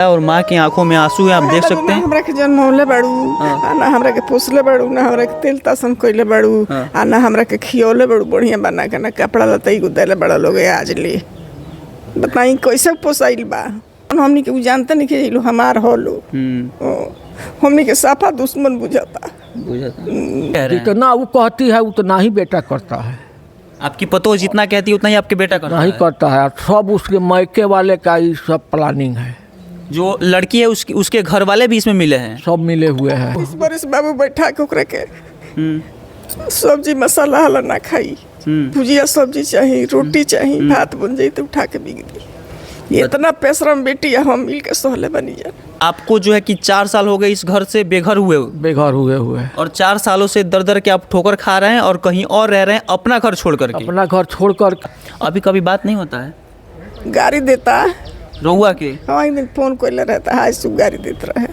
और माँ की आंखों में आंसू है, आप देख सकते हैं। हमरा के जन्मौले बाड़ू ना हमरा के पोसले बाड़ू ना हमरा के तेल तासन कइले बाड़ू ना हमरा के खियौले बाड़ू बढ़िया बना के ना कपड़ा लता ही गुदेले बड़ा लोग आज ले बताई कैसे पोसाइल बा। हमनी के जानते नहीं कि लो हमार होलो हमनी के साफा दुश्मन बुझाता जितना वो कहती है उतना ही बेटा करता है। आपकी पतो जितना कहती है उतना ही आपके बेटा करता नहीं है। करता है, सब उसके मायके वाले का ही सब प्लानिंग है। जो लड़की है उसके घर वाले भी इसमें मिले हैं, सब मिले हुए हैं। इस बरिस बाबू बैठा के ओकरा के सब्जी मसाला हला ना खाई, भुजिया सब्जी चाहिए, रोटी चाहिए, भात बन जाई तो उठा के बिक दी। ये इतना पेशरम बेटी है, हम मिल के सहले बनी जा। आपको जो है कि 4 साल हो गए इस घर से बेघर हुए हुए और 4 सालों से दर दर के आप ठोकर खा रहे हैं और कहीं और रह रहे हैं अपना घर छोड़ करके। अपना घर छोड़कर अभी कभी बात नहीं होता है गाड़ी देता रहुआ के? हाँ एक दिन फोन कोई रहता है, आज सुबह गाड़ी देते रहे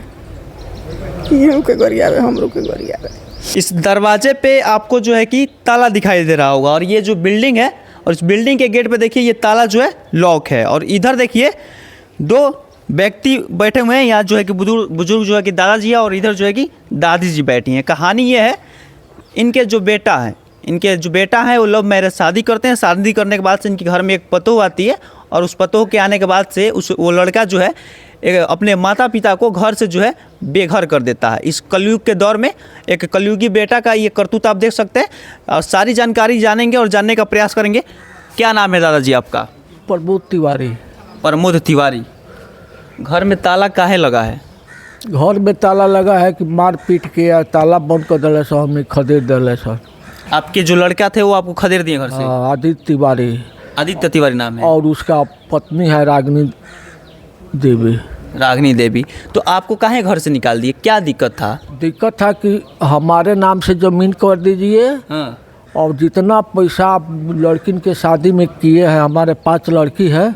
केहू के गरियावे हमरो के गरियावे। इस दरवाजे पे आपको जो है कि ताला दिखाई दे रहा होगा और ये जो बिल्डिंग है और इस बिल्डिंग के गेट पे देखिए ये ताला जो है लॉक है और इधर देखिए 2 व्यक्ति बैठे हुए हैं। यहाँ जो है कि बुजुर्ग जो है कि दादाजी है और इधर जो है कि दादी जी बैठी हैं। कहानी ये है, इनके जो बेटा है वो लव मैरिज शादी करते हैं। शादी करने के बाद से इनके घर में एक पतोह आती है और उस पतोह के आने के बाद से वो लड़का जो है अपने माता पिता को घर से जो है बेघर कर देता है। इस कलयुग के दौर में एक कलयुगी बेटा का ये करतूत आप देख सकते हैं। और सारी जानकारी जानेंगे और जानने का प्रयास करेंगे। क्या नाम है दादाजी आपका? प्रमोद तिवारी। घर में ताला काहे लगा है? घर में ताला लगा है कि मार पीट के ताला बंद कर दिले सर, हमने खदेड़ दिले सर। आपके जो लड़का थे वो आपको खदेड़ दिए घर से? आदित्य तिवारी नाम है। और उसका पत्नी है रागनी देवी। तो आपको काहे घर से निकाल दिए, क्या दिक्कत था? दिक्कत था कि हमारे नाम से जमीन कर दीजिए और जितना पैसा आप लड़किन के शादी में किए हैं, हमारे 5 लड़की है,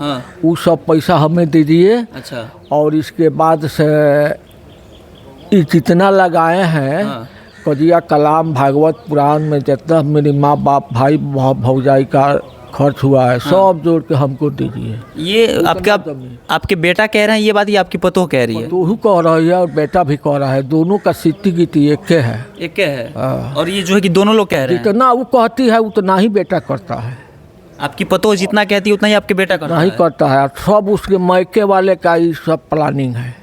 वो सब पैसा हमें दीजिए। अच्छा। और इसके बाद से जितना लगाए हैं कजिया कलाम भागवत पुराण में जितना मेरी माँ बाप भाई भौजाई का खर्च हुआ है सब जोड़ के हमको दीजिए। ये आपके बेटा कह रहे हैं ये बात, ये आपकी पतोह कह रही है? पतोह कह रही है और बेटा भी कह रहा है, दोनों का सिटी गिटी एक है। और ये जो है कि दोनों लोग कह रहे हैं? जितना वो कहती है उतना ही बेटा करता है। आपकी पतोह जितना कहती है उतना ही आपके बेटा करता है? नहीं करता है, सब उसके मायके वाले का ही सब प्लानिंग है।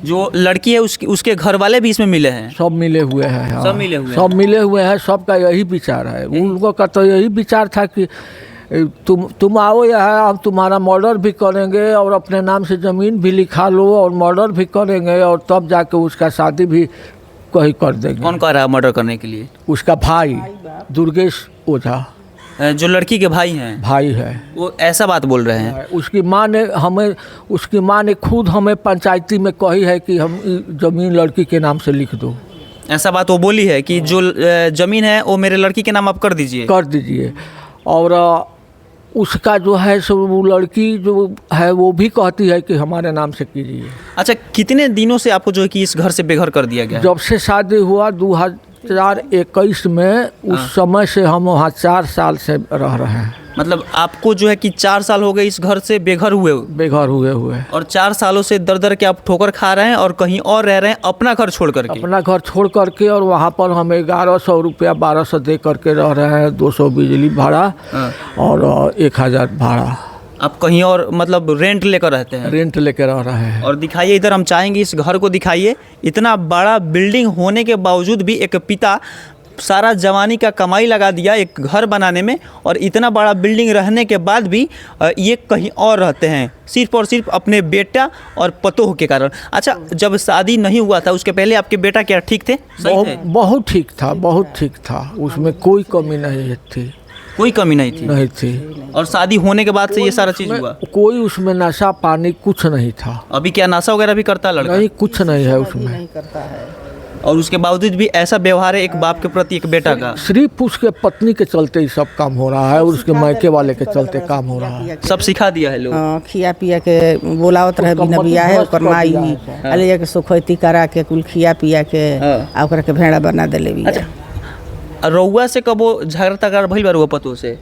जो लड़की है उसके घर वाले भी इसमें मिले हैं? सब मिले हुए हैं। सब मिले हुए हैं। सबका यही विचार है। उनको का तो यही विचार था कि तुम आओ यहाँ, हम तुम्हारा मर्डर भी करेंगे और अपने नाम से ज़मीन भी लिखा लो और मर्डर भी करेंगे और तब जाके उसका शादी भी कहीं कर देंगे। कौन कह रहा है मर्डर करने के लिए? उसका भाई दुर्गेश ओझा, जो लड़की के भाई हैं। भाई है वो ऐसा बात बोल रहे हैं? उसकी माँ ने खुद हमें पंचायती में कही है कि हम ज़मीन लड़की के नाम से लिख दो। ऐसा बात वो बोली है कि जो ज़मीन है वो मेरे लड़की के नाम आप कर दीजिए। और उसका जो है सो वो लड़की जो है वो भी कहती है कि हमारे नाम से कीजिए। अच्छा, कितने दिनों से आपको जो है कि इस घर से बेघर कर दिया गया? जब से शादी हुआ 2021 में, उस समय से हम वहाँ 4 साल से रह रहे हैं। मतलब आपको जो है कि 4 साल हो गए इस घर से बेघर हुए और 4 सालों से दर दर के आप ठोकर खा रहे हैं और कहीं और रह रहे हैं अपना घर छोड़ करके। और वहाँ पर हम 1100 रुपया 1200 दे करके रह रहे हैं, 200 बिजली भाड़ा और 1000 भाड़ा। आप कहीं और मतलब रेंट लेकर रहते हैं? रेंट लेकर रह रहे हैं। और दिखाइए इधर, हम चाहेंगे इस घर को दिखाइए। इतना बड़ा बिल्डिंग होने के बावजूद भी एक पिता सारा जवानी का कमाई लगा दिया एक घर बनाने में और इतना बड़ा बिल्डिंग रहने के बाद भी ये कहीं और रहते हैं, सिर्फ और सिर्फ अपने बेटा और पतोह के कारण। अच्छा, जब शादी नहीं हुआ था उसके पहले आपके बेटा क्या ठीक थे? बहुत ठीक था। उसमें कोई कमी नहीं थी। कोई कमी नहीं थी। और शादी होने के बाद से ये सारा चीज़ हुआ? कोई उसमें नशा पानी कुछ नहीं था। अभी क्या नशा वगैरह भी करता है लड़का? नहीं, कुछ नहीं है उसमें। और उसके बावजूद भी ऐसा व्यवहार है एक बाप के प्रति एक बेटा का? सिर्फ उसके पत्नी के चलते ही सब काम हो रहा है और उसके मायके वाले के चलते काम हो रहा है। सब सिखा दिया है लोग। खिया पिया के बोलावत रहे बिना बियाह है ओकर माई अले के सुखैती करा के कुल खिया पिया के आ ओकरा के भेड़ा बना देले बिया। अच्छा, रउआ से कबो झगड़ा तगड़ा भइल बा रउआ पतोह से?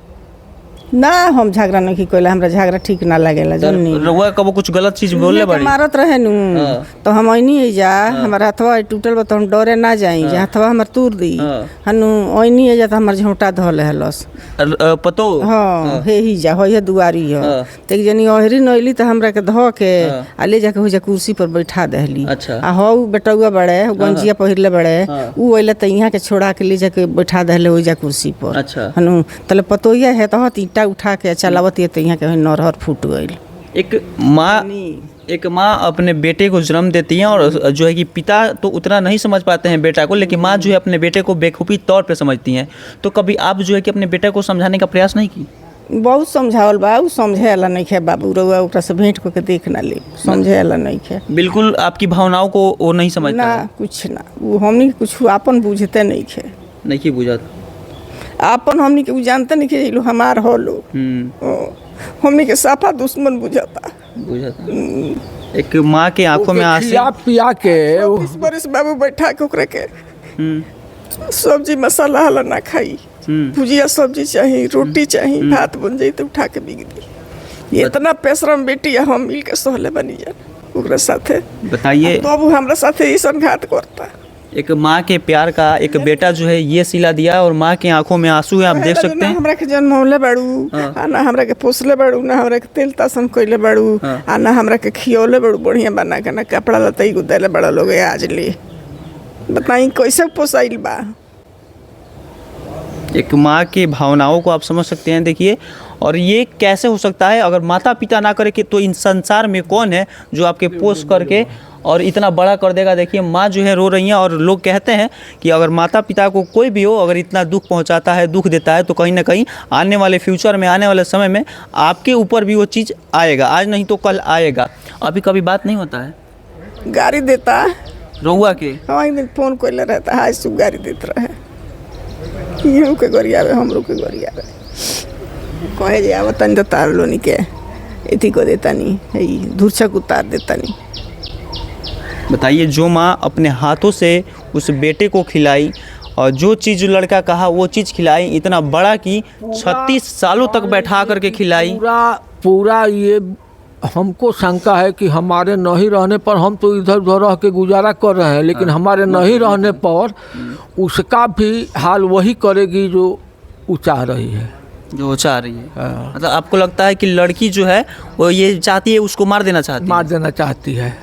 ना हम झगड़ा नहीं कइला, हमरा झगड़ा ठीक ना लागेला जन्नी। रउआ कबो कुछ गलत चीज बोलले बाड़ी? मारत रहे नु तो हम ओइनी जा, हमारा हथवा टूटल बा तो हम डरे ना जाई, जे हथवा हमर तूर दी हनु ओइनी जा तो हमर झोंटा धले हलस पतो। हां हे ही जा होय दुआरी ह त एक जनी ओहरी नइली त हमरा के ध के आ ले जाके हो जा कुर्सी पर बैठा देहली। अच्छा। आ हो बेटौआ बड़े गंजिया पहिरले बड़े उ ओइला त इहां के छोड़ा के ले जाके बैठा देहले हो जा कुर्सी पर। अच्छा। हनु तले पतोइया है त ईटा उठा के चलावत है, तो यहाँ के नरहर फूट गई। एक माँ अपने बेटे को जन्म देती है और जो है कि पिता तो उतना नहीं समझ पाते हैं बेटा को, लेकिन माँ जो है अपने बेटे को बेखूबी तौर पे समझती हैं। तो कभी आप जो है कि अपने बेटे को समझाने का प्रयास नहीं की? बहुत समझावल बा, उ समझे वाला नहीं है बाबू, रउआ ओकरा से भेंट को के देख ना ले, समझे वाला नहीं है। बिल्कुल आपकी भावनाओं को वो नहीं समझता ना है। कुछ ना, वो हमनी कुछ आपन बुझते नहीं है, नहीं बुझा आपन हमनी के उ जानते नहीं कि लो हमार हो लो, हमनी के साफा दुश्मन बुझाता। एक माँ के आंखों में आंसू पिया के 20 बरस बाबू बैठा के ओकरा के सब्जी मसाला हला ना खाई, भुजिया सब्जी चाहिए, रोटी चाहिए, भात बन जाई तो उठा के बिक दी। ये इतना पेशरम बेटी हम मिल के सहले बनी जा ओकरा साथे। बताइए बाबू हमरा साथे ई संघात करता। एक माँ के प्यार का एक बेटा जो है ये सिला दिया और माँ के आंखों में आंसू है, आप देख सकते हैं। हमरा के जन्मौले बाड़ू आ ना हमरा के पोसले बाड़ू, ना हमरा के तेल तासन कइले बाड़ू आ ना हमरा के खियौले बाड़ू बढ़िया बना के, ना कपड़ा लत्ता ही गुदेले बड़ा लोग आज ले। बताई कैसे पोसाइल बा। एक माँ की भावनाओं को आप समझ सकते हैं। देखिए, और ये कैसे हो सकता है अगर माता पिता ना करे कि तो इन संसार में कौन है जो आपके पोस करके और इतना बड़ा कर देगा। देखिए माँ जो है रो रही हैं और लोग कहते हैं कि अगर माता पिता को कोई भी हो अगर इतना दुख पहुंचाता है, दुख देता है, तो कहीं ना कहीं आने वाले फ्यूचर में, आने वाले समय में आपके ऊपर भी वो चीज़ आएगा, आज नहीं तो कल आएगा। अभी कभी बात नहीं होता है? गाड़ी देता रहुआ के हाँ, एक दिन फोन कोइले रहता है, आज सुबह गाड़ी देते रहे, इहू के गरियावे हमरो के गरियावे, कहे जे आवतन तो तार लोनी के एथी को देता नहीं है, धुरछक उतार देता नहीं। बताइए, जो माँ अपने हाथों से उस बेटे को खिलाई और जो चीज़ जो लड़का कहा वो चीज़ खिलाई, इतना बड़ा कि 36 सालों तक बैठा करके खिलाई। पूरा ये हमको शंका है कि हमारे नहीं रहने पर, हम तो इधर उधर रह के गुजारा कर रहे हैं, लेकिन हमारे नहीं रहने पर उसका भी हाल वही करेगी जो वो चाह रही है, जो चाह रही है। मतलब आपको लगता है कि लड़की जो है वो ये चाहती है, उसको मार देना चाहती है? मार देना चाहती है।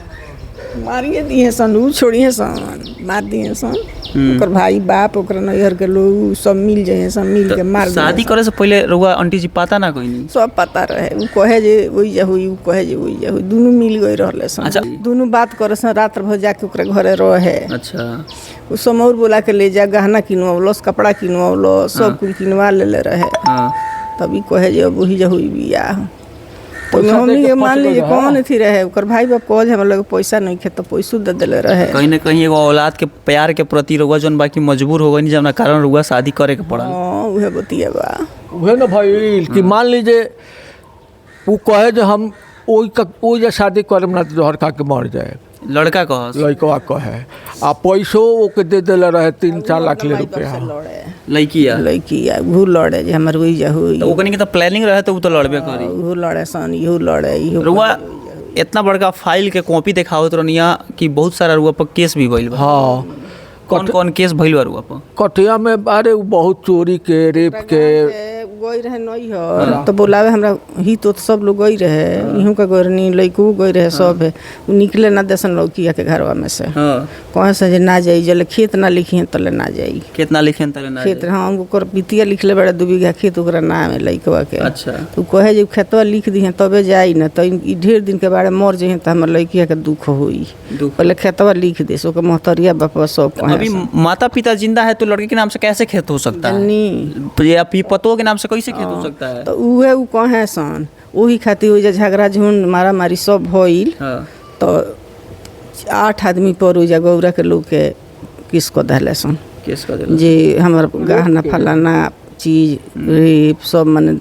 मारिए दिए सन, उ छोड़िए सन, मार दिए सन। ओकर भाई बाप ओकर नैहर के लोग सब मिल जाए, सब मिल के मार। शादी करे से पहले रउआ आंटी जी पता ना कोई नहीं? सब पता रहे, उ कहे जे वही जा हुई, उ कहे जे वही जा हुई, दोनों मिल गई रहले सन। अच्छा। दोनों बात करे सन, रात भर जाके ओकरे घरे रहे। अच्छा। उ समौर बोला के ले जा, गहना किनवावलस, कपड़ा किनवावलस, सब कुछ किनवा ले रहे। तभी कहे जे वही जा हुई बियाह। तो हमनी के मान लीजिए कौन थी रहे, ओकर भाई बाप कहे जे हमरा लगे पैसा नहीं खे तो पैसो दे देले रहे। कहीं ना कहीं एगो औलाद के प्यार के प्रति रउआ जौन बाकी मजबूर हो गई, जौना कारण रउआ शादी करे के पड़ल। हां उहे बतिया बा, उहे ना भाई कि मान लीजिए वो कहे जे हम ओई शादी करम ना, जहर खा के मर जाए। लड़का कह लड़का कहे आ पैसो ओके दे देले रहे 3-4 लाख रुपया। लड़की घू लड़े जे हमर वही जा हुई, तो ओकनी के तो प्लानिंग रहे तो उ तो लड़बे करी। घू लड़े सन, इहू लड़े, इहू। रउआ इतना बड़का फाइल के कॉपी दिखावत रहनिया कि बहुत सारा रउआ पर केस भी भइल बा। हाँ, कौन कौन केस भइल बा रउआ पर? कटिया में अरे बहुत चोरी के, रेप के गई रहे नहीं हो तो बोलावे हमरा ही तो सब लोग गई रहे, इहू का गोरनी लइको गई रहे सब है। उ निकले ना देसन लौकिया के घरवा में से। कहे से जे ना जाई, जले खेत ना लिखिए तले ना जाई। कितना लिखे तले ना खेत? हाँ, ओकर पितिया लिखले बड़े 2 बीघा खेत ओकरा नाम है लइकवा के। अच्छा। तो कहे जे खेतवा लिख दिहे तबे जाई ना, तो ई ढेर दिन के बारे मर जाई त हमर लइकिया के दुख होई, पहले खेतवा लिख दे। सो के महतरिया बापा सब कहे। अभी माता पिता जिंदा है तो लड़के के नाम से कैसे खेत हो सकता है? या पतों के नाम से कैसे खेत हो सकता है? तो उहे उ कहे सन, ओही खातिर हो जा झगड़ा झुंड मारा मारी सब भइल। तो 8 आदमी पर हो जा गौरा के लोग के किसको दहले सन, जे हमर गहना फलाना चीज रेप सब मने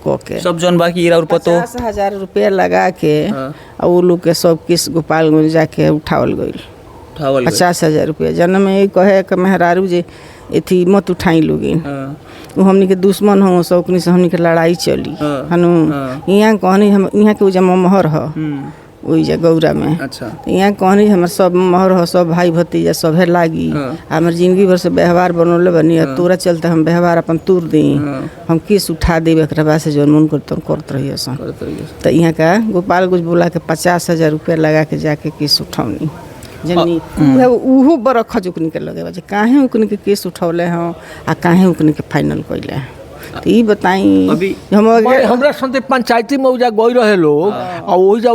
के सब जौन बाकी इरा और पतो 50,000 रुपया लगा के और वो लोग के सब किस गोपालगंज जाके उठावल गई 50,000 रुपया। जन्म में कहे कि मेहरारू जे एथी मत उठाई लोगिन। वो हमनी के दुश्मन हो सौकनी से हमनी के लड़ाई चली हाँ, हनु हाँ। यहाँ कहनी हम यहाँ के उजा मोहर ह वही जा गौरा में अच्छा तो यहाँ कहनी हमर सब मोहर हो सब भाई भतीजा सभे लागी हाँ। हमर जिंदगी भर से व्यवहार बनौले बनी तोरा चलते हम व्यवहार अपन तूर दी हम केस उठा देब एक बाद से जौन मन करत रहिए सन तो यहाँ का गोपालगंज बोला के 50,000 रुपया लगा के जाके केस उठौनी जनी उहो बरख जुकनी के लगे बजे काहे उकनी के केस उठौले हों आ काहे उकनी के फाइनल कइले तो ई बताई अभी हमरा संते पंचायती में उजा गई रहे लोग और वही जा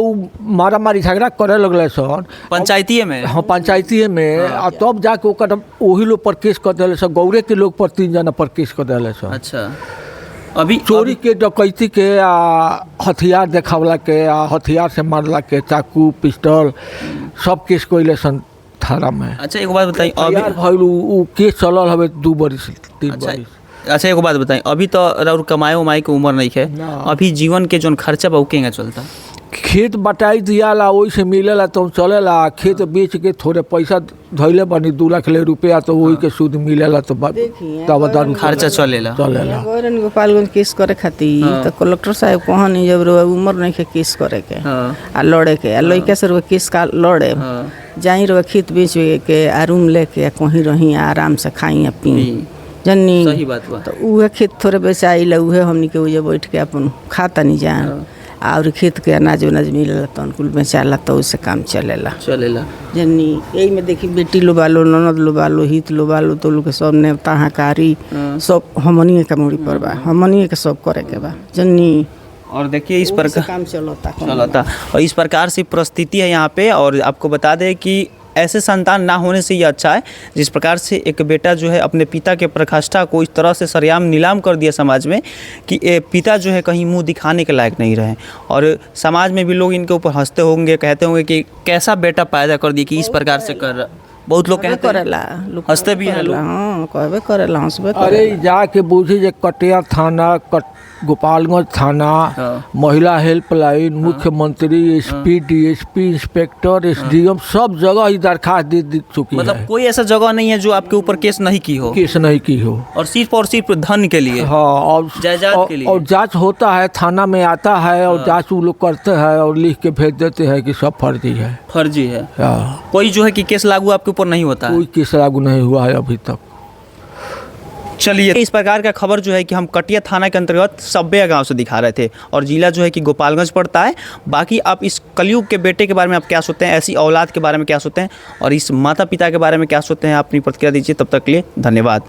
मारा मारी झगड़ा करे लगले सन पंचायती में हाँ पंचायती में आ तब जाके ओकर वही लोग पर केस कर दिले सन गौरे के लोग पर 3 जना पर केस कर दिले सन अच्छा अभी चोरी के डकैती के हथियार देखावला के हथियार से मारला के चाकू पिस्टल सब केस कइले सन थाना में अच्छा एक बात बताइए अभी भइल उ केस चलल हवे 2 बरिस 3 बरिस अच्छा एक बात बताइए अभी तो और कमाए उमाए के उम्र नहीं है ना। अभी जीवन के जोन खर्चा बा उ केंगा चलता खेत बटाई दियाला वही से मिलेला तो चलेला खेत बेच के थोड़े पैसा धइले बनी 2 लाख रुपया तो वही के सूद मिलेला तो तब दारू खर्चा चलेला गौरन गोपालगंज केस करे खातिर तो कलेक्टर साहब कहनी जब रो उम्र नहीं के केस करे के आ लड़े के आ लइका से रो केस का लड़े जाई रो खेत बेच के आ रूम लेके कहीं रही आराम से खाई आ पी जन्नी सही बात बा तो उहे खेत थोड़े बेचाइला उहे हमनी के उजे बैठ के अपन खाता नहीं जान और खेत के अनाज उनाज मिलेला तो अनुकूल बेचाला तो उससे काम चलेला जन्नी यही में देखी बेटी लो बालो ननद लो बालो हित लो बालो तो लोग के सब नेवता हकारी सब हमनी के मुड़ी पर बा हमनी के सब करे के बा जन्नी और देखिए इस प्रकार काम चलता और इस प्रकार से परिस्थिति है यहाँ पे और आपको बता दें कि ऐसे संतान ना होने से ये अच्छा है जिस प्रकार से एक बेटा जो है अपने पिता के प्रतिष्ठा को इस तरह से सरेआम नीलाम कर दिया समाज में कि पिता जो है कहीं मुंह दिखाने के लायक नहीं रहे और समाज में भी लोग इनके ऊपर हंसते होंगे कहते होंगे कि कैसा बेटा पैदा कर दिया कि इस प्रकार से कर बहुत लोग कहते करेला हंसते भी हैं लोग हाँ कहबे करेला हंसबे अरे जाके बुझी जे कटिया थाना गोपालगंज थाना महिला हेल्पलाइन मुख्यमंत्री एसपी डीएसपी इंस्पेक्टर एसडीएम सब जगह ही दरखास्त दे चुकी है मतलब कोई ऐसा जगह नहीं है जो आपके ऊपर केस नहीं की हो और सिर्फ धन के लिए हाँ और जायदाद के लिए और जांच होता है थाना में आता है और जांच वो लोग करते हैं और लिख के भेज देते हैं कि सब फर्जी है कोई जो है कि केस लागू आपके ऊपर नहीं होता कोई केस लागू नहीं हुआ है अभी तक। चलिए इस प्रकार का खबर जो है कि हम कटिया थाना के अंतर्गत सब्बे गांव से दिखा रहे थे और जिला जो है कि गोपालगंज पड़ता है। बाकी आप इस कलयुग के बेटे के बारे में आप क्या सोचते हैं, ऐसी औलाद के बारे में क्या सोचते हैं और इस माता पिता के बारे में क्या सोचते हैं, अपनी प्रतिक्रिया दीजिए। तब तक के लिए धन्यवाद।